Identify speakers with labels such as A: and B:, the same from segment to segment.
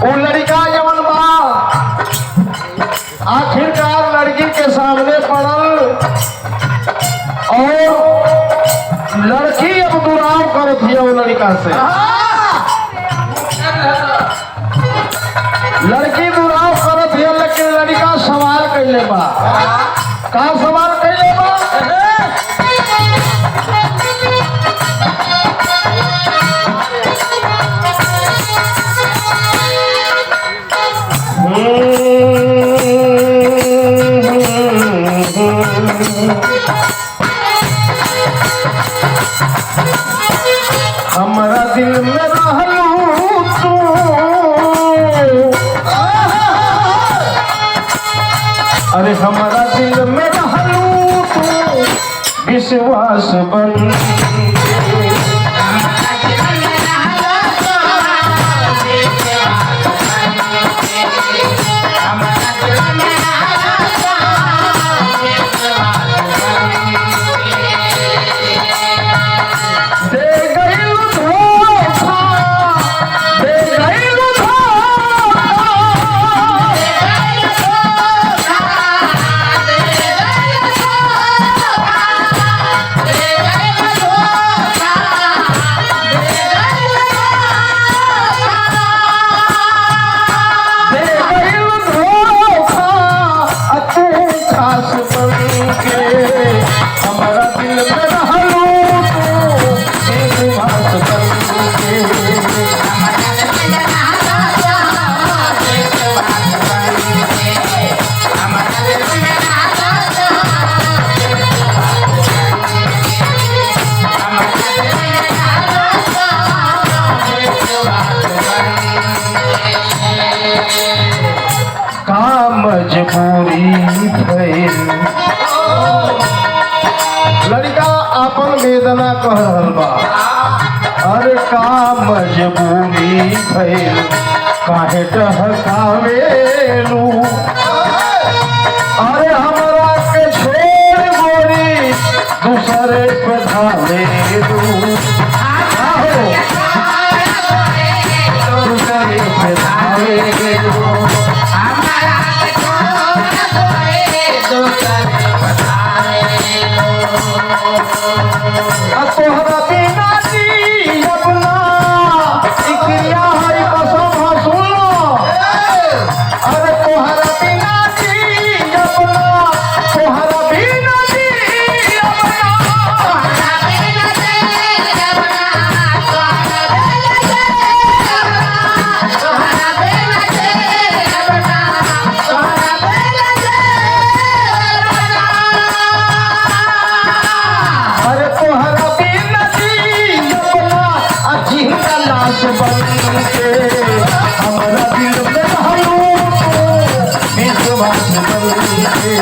A: वो लड़का जवन बा आखिरकार लड़की के सामने पड़ल और लड़की अब दुराव करत हिया वो लड़का से। लड़की दुराव करत हिया लेकिन लड़का सवाल कैले बा। का सवाल कैले बा? हमारा दिल में रहलू तू, अरे हमारा दिल में रहलू तू विश्वास बन। मजबूरी भइल। लड़का अपन वेदना कह रहल बा। अरे का मजबूरी भइल काहे टहकावेलू। अरे हमरा के छोड़ गोरी दूसरे पे धावेलू। दूसरे पे धावेलू। तोहरा बिना जी अपना इक्रिया है कसम सुनो। अरे तोहरा बिना जी अपना, तोहरा बिना जी अपना, अरे तोहरा बिना जी अपना अजीब लाश बन के हमारा दिल में रहलू तू विश्वास बन के।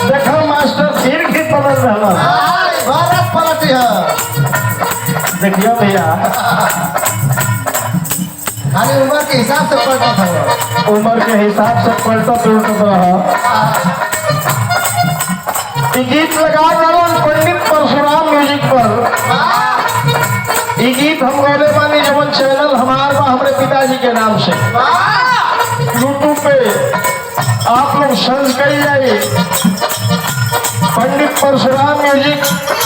A: देखो मास्टर फिर भी पलट रहा।
B: भारत पलटी है।
A: देखियो भैया
B: खाली उम्र के हिसाब से पलटा था वो।
A: उम्र के हिसाब से पलटत उलटत रहा। ये गीत लगा रहा पंडित परशुराम म्यूजिक पर। ये गीत हम गौले बानी जवन चैनल हमार बा हमारे पिताजी के नाम से यूट्यूब पे आप लोग सर्च कर जाइए पंडित परशुराम म्यूजिक।